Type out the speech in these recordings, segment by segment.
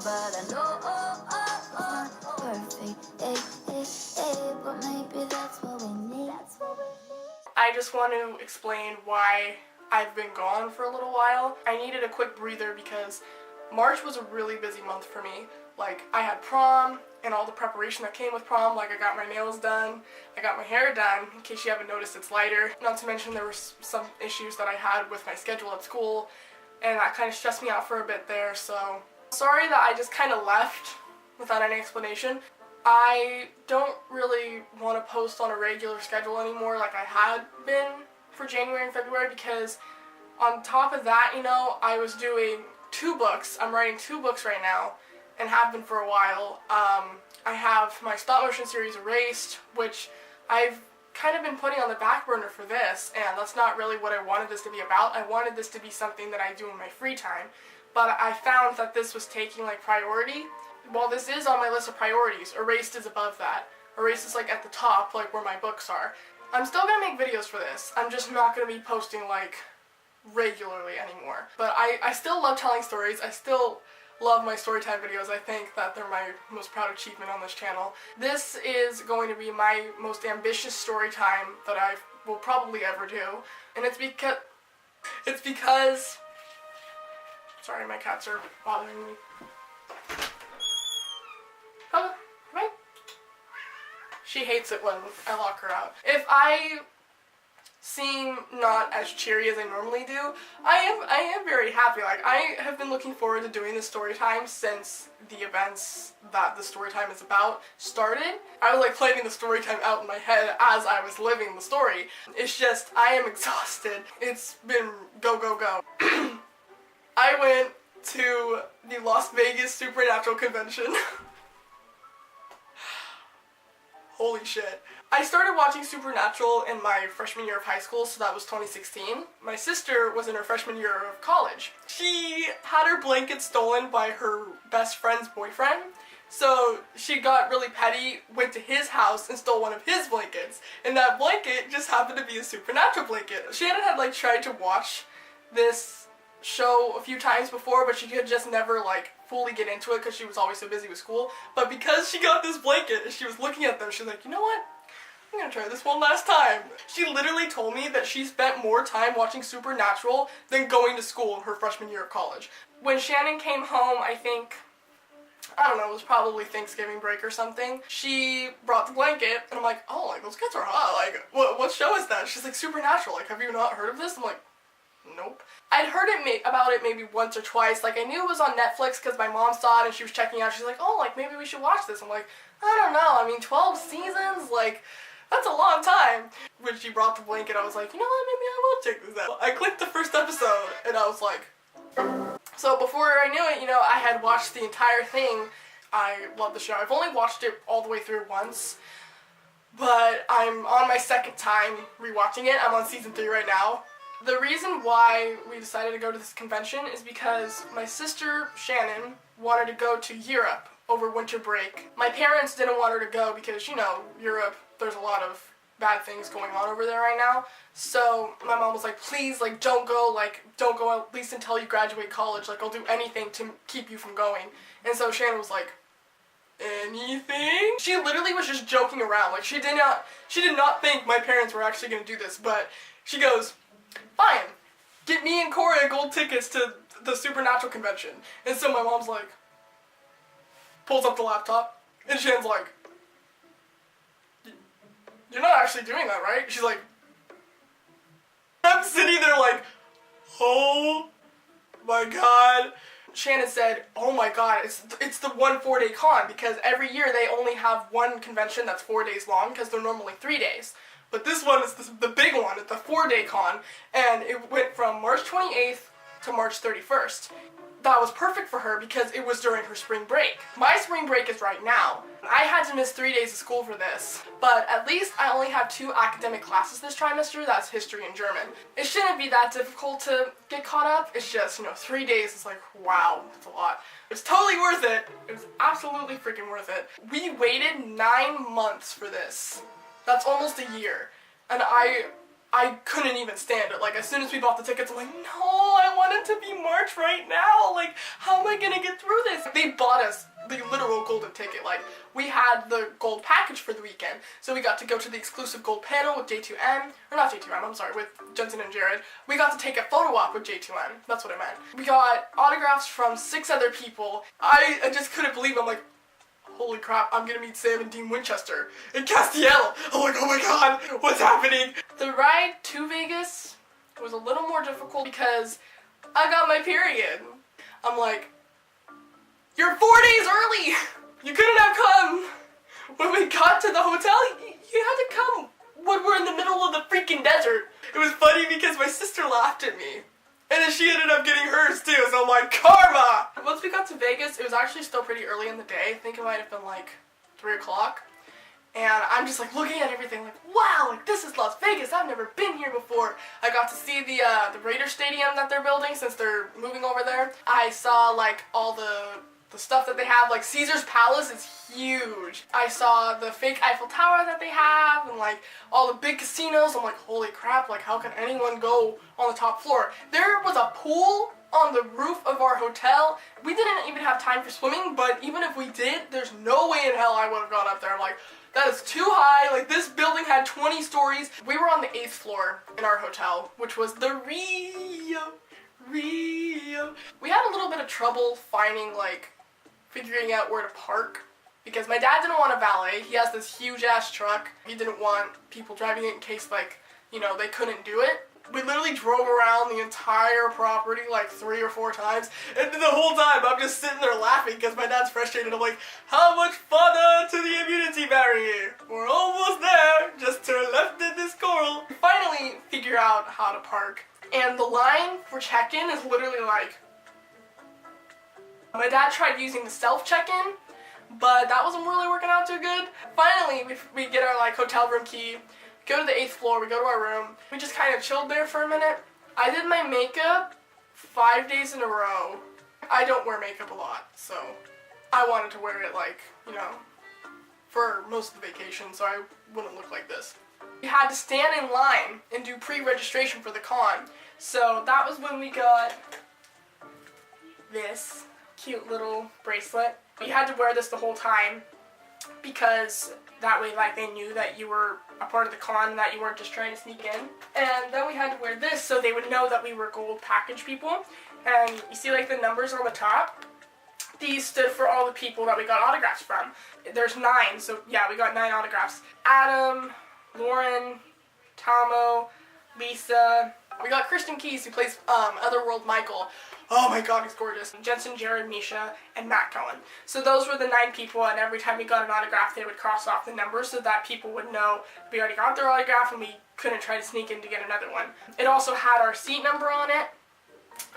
but I know it's not perfect. But maybe that's what we need. I just want to explain why I've been gone for a little while. I needed a quick breather because March was a really busy month for me. Like, I had prom and all the preparation that came with prom. Like, I got my nails done, I got my hair done. In case you haven't noticed, it's lighter. Not to mention there were some issues that I had with my schedule at school, and that kind of stressed me out for a bit there, so sorry that I just kind of left without any explanation. I don't really want to post on a regular schedule anymore like I had been for January and February, because on top of that, you know, I was doing 2 books. I'm writing 2 books right now and have been for a while. I have my stop motion series Erased, which I've kind of been putting on the back burner for this, and that's not really what I wanted this to be about. I wanted this to be something that I do in my free time, but I found that this was taking like priority. While this is on my list of priorities, Erased is above that. Erased is like at the top, like where my books are. I'm still gonna make videos for this. I'm just not gonna be posting like regularly anymore. But I still love telling stories. I still love my Storytime videos. I think that they're my most proud achievement on this channel. This is going to be my most ambitious Storytime that I will probably ever do. And it's because sorry, my cats are bothering me. Come on. She hates it when I lock her out. If I seem not as cheery as I normally do, I am very happy. Like, I have been looking forward to doing this story time since the events that the story time is about started. I was like planning the story time out in my head as I was living the story. It's just, I am exhausted. It's been go, go, go. I went to the Las Vegas Supernatural Convention. Holy shit. I started watching Supernatural in my freshman year of high school, so that was 2016. My sister was in her freshman year of college. She had her blanket stolen by her best friend's boyfriend, so she got really petty, went to his house and stole one of his blankets, and that blanket just happened to be a Supernatural blanket. Shannon had like tried to watch this show a few times before, but she could just never like fully get into it because she was always so busy with school. But because she got this blanket and she was looking at them, she's like, you know what? I'm gonna try this one last time. She literally told me that she spent more time watching Supernatural than going to school in her freshman year of college. When Shannon came home, I think, I don't know, it was probably Thanksgiving break or something, she brought the blanket, and I'm like, oh, like, those kids are hot. Like, what show is that? She's like, Supernatural. Like, have you not heard of this? I'm like, nope. I'd heard about it maybe once or twice. Like, I knew it was on Netflix because my mom saw it and she was checking out. She's like, oh, like, maybe we should watch this. I'm like, I don't know. I mean, 12 seasons? Like, that's a long time. When she brought the blanket, I was like, you know what? Maybe I will check this out. I clicked the first episode and I was like... So before I knew it, you know, I had watched the entire thing. I love the show. I've only watched it all the way through once, but I'm on my second time rewatching it. I'm on season 3 right now. The reason why we decided to go to this convention is because my sister, Shannon, wanted to go to Europe over winter break. My parents didn't want her to go because, you know, Europe, there's a lot of bad things going on over there right now. So my mom was like, please, like, don't go at least until you graduate college. Like, I'll do anything to keep you from going. And so Shannon was like, anything? She literally was just joking around. Like, she did not think my parents were actually going to do this, but she goes, fine, get me and Corey gold tickets to the Supernatural convention. And so my mom's like, pulls up the laptop, and Shannon's like, you're not actually doing that, right? She's like, I'm sitting there like, oh my god. Shannon said, oh my god, it's the one 4-day con, because every year they only have one convention that's 4 days long, because they're normally 3 days. But this one is the big one, it's the 4-day con, and it went from March 28th to March 31st. That was perfect for her because it was during her spring break. My spring break is right now. I had to miss 3 days of school for this, but at least I only have 2 academic classes this trimester, that's history and German. It shouldn't be that difficult to get caught up, it's just, you know, 3 days is like, wow, that's a lot. It's totally worth it. It was absolutely freaking worth it. We waited 9 months for this. That's almost a year. And I I couldn't even stand it. Like, as soon as we bought the tickets, I'm like, no, I want it to be March right now. Like, how am I gonna get through this? They bought us the literal golden ticket. Like, we had the gold package for the weekend, so we got to go to the exclusive gold panel with J2M, or not J2M, I'm sorry, with Jensen and Jared. We got to take a photo op with J2M, that's what I meant. We got autographs from 6 other people. I just couldn't believe it. I'm like, holy crap, I'm gonna meet Sam and Dean Winchester in Castiel. I'm like, oh my god, what's happening? The ride to Vegas was a little more difficult because I got my period. I'm like, you're 4 days early! You couldn't have come when we got to the hotel. You had to come when we're in the middle of the freaking desert. It was funny because my sister laughed at me. And then she ended up getting hers too, so I'm like, karma! Once we got to Vegas, it was actually still pretty early in the day. I think it might have been like 3 o'clock. And I'm just like looking at everything like, wow, like this is Las Vegas, I've never been here before. I got to see the Raider Stadium that they're building since they're moving over there. I saw like all the stuff that they have, like Caesar's Palace is huge. I saw the fake Eiffel Tower that they have and like all the big casinos. I'm like, holy crap, like how can anyone go on the top floor? There was a pool on the roof of our hotel. We didn't even have time for swimming, but even if we did, there's no way in hell I would have gone up there. I'm like, that is too high. Like this building had 20 stories. We were on the 8th floor in our hotel, which was the Rio. We had a little bit of trouble figuring out where to park because my dad didn't want a valet. He has this huge ass truck. He didn't want people driving it in case they couldn't do it. We literally drove around the entire property like 3 or 4 times, and the whole time I'm just sitting there laughing because my dad's frustrated. I'm like, how much further to the immunity barrier? We're almost there, just turn left in this coral. We finally figure out how to park, and the line for check-in is literally like, my dad tried using the self-check-in, but that wasn't really working out too good. Finally, we get our hotel room key, go to the 8th floor, we go to our room. We just kind of chilled there for a minute. I did my makeup 5 days in a row. I don't wear makeup a lot, so I wanted to wear it for most of the vacation so I wouldn't look like this. We had to stand in line and do pre-registration for the con. So that was when we got this cute little bracelet. You had to wear this the whole time because that way they knew that you were a part of the con and that you weren't just trying to sneak in. And then we had to wear this so they would know that we were gold package people. And you see the numbers on the top? These stood for all the people that we got autographs from. There's 9, so yeah, we got 9 autographs. Adam, Lauren, Tomo, Lisa. We got Kristen Keys, who plays Otherworld Michael. Oh my god, he's gorgeous. Jensen, Jared, Misha, and Matt Cohen. So those were the 9 people, and every time we got an autograph, they would cross off the numbers so that people would know we already got their autograph and we couldn't try to sneak in to get another one. It also had our seat number on it.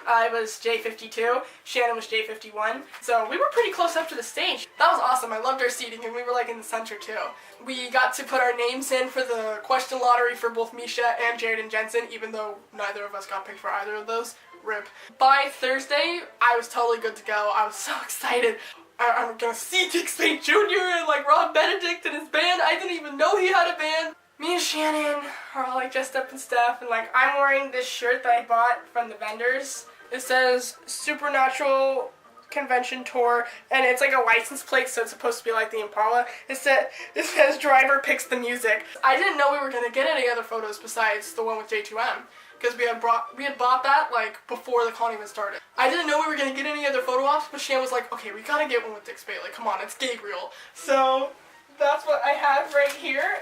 I was J52, Shannon was J51, so we were pretty close up to the stage. That was awesome. I loved our seating, and we were in the center too. We got to put our names in for the question lottery for both Misha and Jared and Jensen, even though neither of us got picked for either of those. RIP. By Thursday, I was totally good to go. I was so excited. I'm gonna see Dick St. Jr. and Rob Benedict and his band. I didn't even know he had a band. Me and Shannon are all dressed up and stuff, and I'm wearing this shirt that I bought from the vendors. It says Supernatural Convention Tour, and it's a license plate, so it's supposed to be like the Impala. It says driver picks the music. I didn't know we were gonna get any other photos besides the one with J2M, because we had bought that before the con even started. I didn't know we were gonna get any other photo ops, but Shannon was like, okay, we gotta get one with Dick Spade. Come on, it's Gabriel. So that's what I have right here.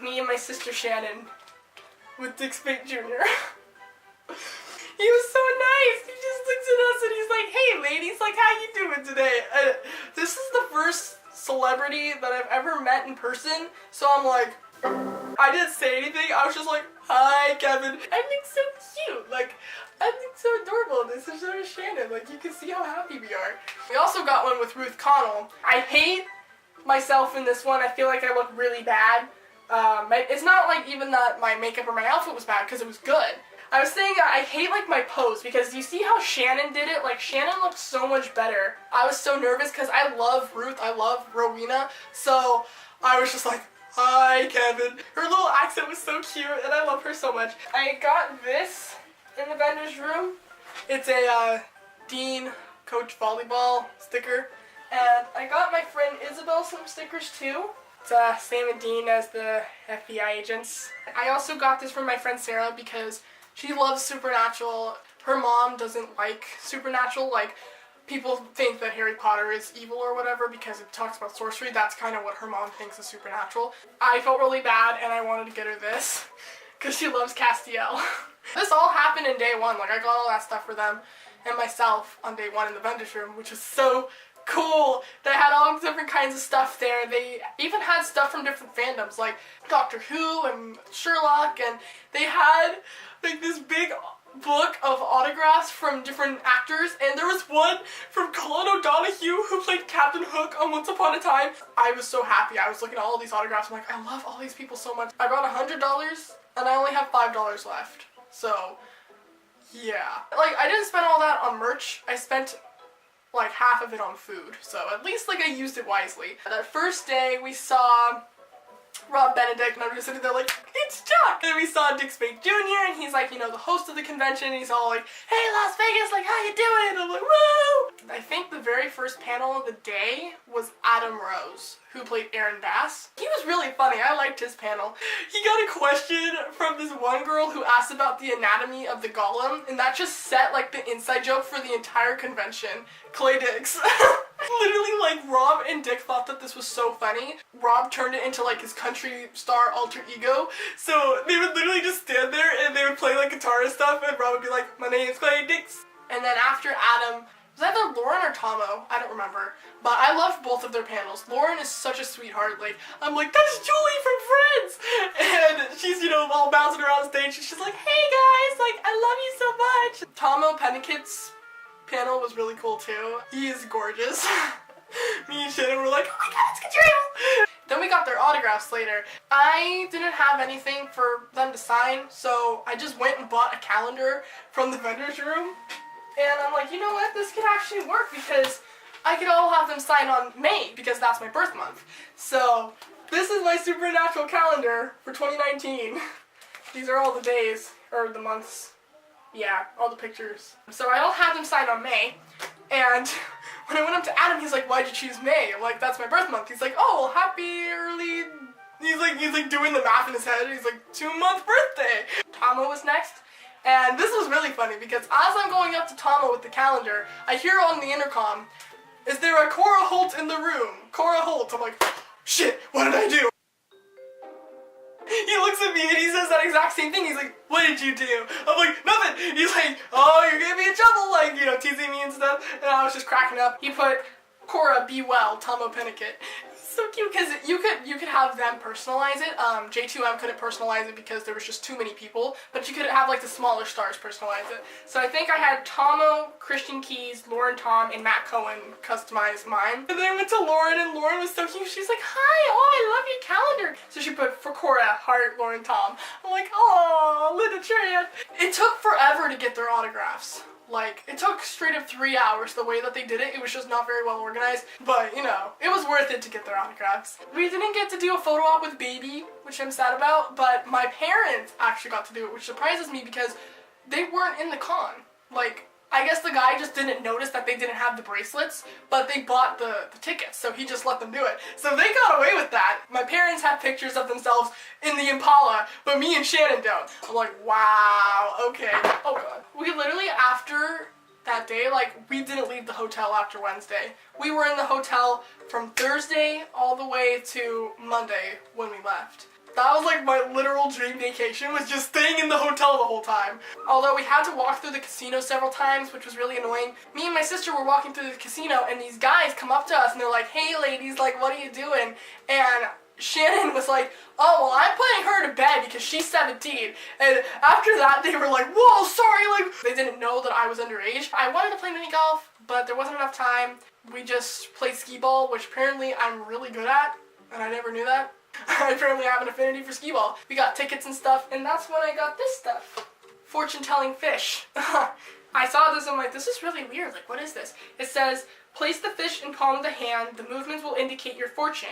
Me and my sister Shannon with Dick Spade Jr. He was so nice. He just looks at us and he's like, hey ladies, how you doing today? This is the first celebrity that I've ever met in person, so I'm like, I didn't say anything. I was just like, hi Kevin. I think so cute. I think so adorable. This is so Shannon. You can see how happy we are. We also got one with Ruth Connell. I hate myself in this one. I feel like I look really bad. It's not even that my makeup or my outfit was bad, because it was good. I was saying I hate my pose, because you see how Shannon did it? Shannon looked so much better. I was so nervous because I love Ruth, I love Rowena, so I was just like, Hi, Kevin. Her little accent was so cute, and I love her so much. I got this in the vendor's room. It's a Dean Coach Volleyball sticker. And I got my friend Isabel some stickers too. It's Sam and Dean as the FBI agents. I also got this from my friend Sarah because she loves Supernatural. Her mom doesn't like Supernatural. Like, people think that Harry Potter is evil or whatever because it talks about sorcery. That's kind of what her mom thinks is Supernatural. I felt really bad and I wanted to get her this because she loves Castiel. This all happened in day one. Like, I got all that stuff for them and myself on day one in the vendor's room, which was so cool. They had all different kinds of stuff there. They even had stuff from different fandoms like Doctor Who and Sherlock, and they had like this big book of autographs from different actors, and there was one from Colin O'Donoghue who played Captain Hook on Once Upon a Time. I was so happy. I was looking at all these autographs. I'm like, I love all these people so much. I got $100 and I only have $5 left. So yeah. Like, I didn't spend all that on merch. I spent like half of it on food. So at least like I used it wisely. That first day we saw Rob Benedict, and I'm just sitting there like, it's Chuck! And we saw Dick Spade Jr., and he's like, you know, the host of the convention, and he's all like, hey, Las Vegas, like, how you doing? And I'm like, woo! I think the very first panel of the day was Adam Rose, who played Aaron Bass. He was really funny. I liked his panel. He got a question from this one girl who asked about the anatomy of the golem, and that just set, like, the inside joke for the entire convention. Clay Dix. Literally, like, Rob and Dick thought that this was so funny. Rob turned it into, like, his country star alter ego. So they would literally just stand there and they would play, like, guitar and stuff, and Rob would be like, my name's Clay Dix. And then after Adam, was that either Lauren or Tomo? I don't remember. But I loved both of their panels. Lauren is such a sweetheart. Like, I'm like, that's Julie from Friends! And she's, you know, all bouncing around stage, and she's like, hey guys, like, I love you so much. Tomo Pennikit's panel was really cool too. He is gorgeous. Me and Shannon were like, oh my god, it's Catriel! Then we got their autographs later. I didn't have anything for them to sign, so I just went and bought a calendar from the vendor's room. And I'm like, you know what, this could actually work because I could all have them sign on May because that's my birth month. So this is my Supernatural calendar for 2019. These are all the days, or the months. Yeah, all the pictures. So I all had them signed on May, and when I went up to Adam, he's like, why'd you choose May? I'm like, that's my birth month. He's like, oh, well, happy early... He's like doing the math in his head. He's like, 2-month birthday. Tomo was next, and this was really funny because as I'm going up to Tomo with the calendar, I hear on the intercom, is there a Cora Holt in the room? Cora Holt. I'm like, shit, what did I do? He looks at me and he says that exact same thing. He's like, what did you do? I'm like, nothing. He's like, oh, you're gonna be in trouble, like, you know, teasing me and stuff. And I was just cracking up. He put, Cora, be well, Tomo Pennikit. So cute, because you could have them personalize it. J2M couldn't personalize it because there was just too many people, but you could have like the smaller stars personalize it. So I think I had Tomo, Christian Keys, Lauren Tom, and Matt Cohen customize mine. And then I went to Lauren, and Lauren was so cute. She's like, hi, oh, I love your calendar. So she put, for Cora, heart, Lauren Tom. I'm like, oh, Linda Tran. It took forever to get their autographs. Like, it took straight up 3 hours the way that they did it. It was just not very well organized. But, you know, it was worth it to get their autographs. We didn't get to do a photo op with Baby, which I'm sad about, but my parents actually got to do it, which surprises me because they weren't in the con. Like, I guess the guy just didn't notice that they didn't have the bracelets, but they bought the tickets, so he just let them do it. So they got away with that. My parents have pictures of themselves in the Impala, but me and Shannon don't. I'm like, wow, okay. Oh god. We literally, after that day, like, we didn't leave the hotel after Wednesday. We were in the hotel from Thursday all the way to Monday when we left. That was like my literal dream vacation, was just staying in the hotel the whole time. Although we had to walk through the casino several times, which was really annoying. Me and my sister were walking through the casino and these guys come up to us and they're like, hey ladies, like, what are you doing? And Shannon was like, oh, well, I'm putting her to bed because she's 17. And after that, they were like, whoa, sorry, like, they didn't know that I was underage. I wanted to play mini golf, but there wasn't enough time. We just played skee ball, which apparently I'm really good at, and I never knew that. I apparently have an affinity for skee ball. We got tickets and stuff, and that's when I got this stuff. Fortune-telling fish. I saw this and I'm like, this is really weird. Like, what is this? It says, place the fish in palm of the hand. The movements will indicate your fortune.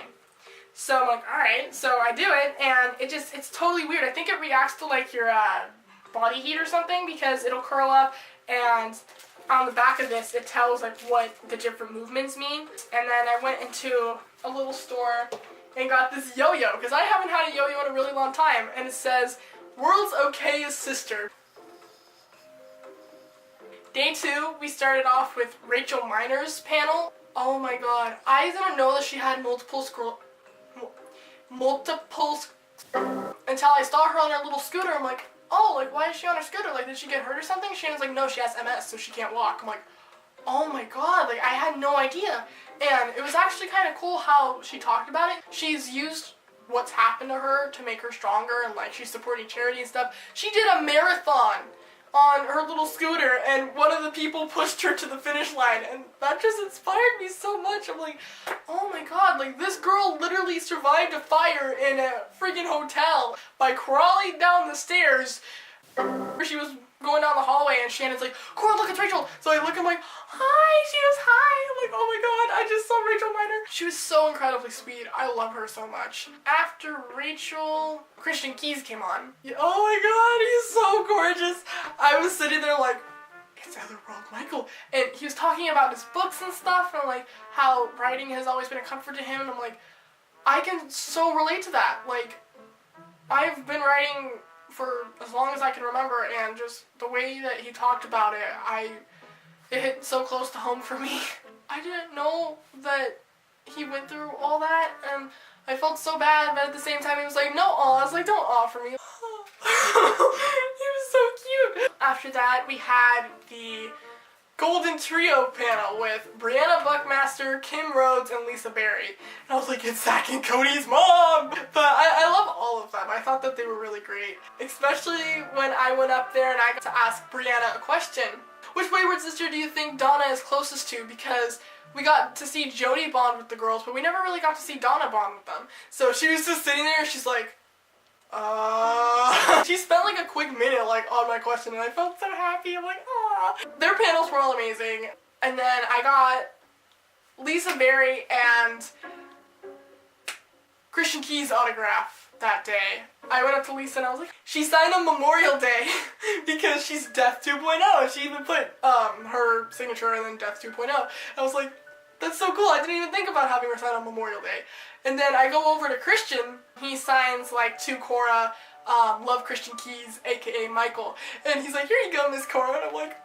So I'm like, alright, so I do it, and it's totally weird. I think it reacts to like your body heat or something, because it'll curl up, and on the back of this it tells like what the different movements mean. And then I went into a little store and got this yo-yo, because I haven't had a yo-yo in a really long time, and it says, "World's okayest sister." Day 2, we started off with Rachel Miner's panel. Oh my god, I didn't know that she had multiple until I saw her on her little scooter. I'm like, oh, like, why is she on her scooter? Like, did she get hurt or something? Shannon's like, no, she has MS, so she can't walk. I'm like, oh my god, like, I had no idea. And it was actually kind of cool how she talked about it. She's used what's happened to her to make her stronger, and like, she's supporting charity and stuff. She did a marathon on her little scooter, and one of the people pushed her to the finish line, and that just inspired me so much. I'm like, oh my god, like, this girl literally survived a fire in a freaking hotel by crawling down the stairs where she was going down the hallway, and Shannon's like, Cora, look, it's Rachel. So I look, I'm like, hi, she was hi. I'm like, oh my god, I just saw Rachel Miner. She was so incredibly sweet. I love her so much. After Rachel, Christian Keys came on. Oh my god, he's so gorgeous. I was sitting there like, it's Otherworld Michael. And he was talking about his books and stuff, and like how writing has always been a comfort to him, and I'm like, I can so relate to that. Like, I've been writing for as long as I can remember, and just the way that he talked about it, it hit so close to home for me. I didn't know that he went through all that, and I felt so bad, but at the same time he was like, no aw. I was like, don't aw for me. He was so cute. After that, we had the Golden Trio panel with Brianna Buckmaster, Kim Rhodes, and Lisa Barry. And I was like, it's Zach and Cody's mom! But I love all of them. I thought that they were really great. Especially when I went up there and I got to ask Brianna a question. Which wayward sister do you think Donna is closest to? Because we got to see Jody bond with the girls, but we never really got to see Donna bond with them. So she was just sitting there, she's like, She spent like a quick minute like on my question, and I felt so happy. I'm like, ah. Their panels were all amazing. And then I got Lisa Barry and Christian Key's autograph that day. I went up to Lisa and I was like, she signed on Memorial Day because she's Death 2.0. She even put her signature and then Death 2.0. I was like, that's so cool. I didn't even think about having her sign on Memorial Day. And then I go over to Christian. He signs like to Cora, love Christian Keys, aka Michael. And he's like, here you go, Miss Cora. And I'm like,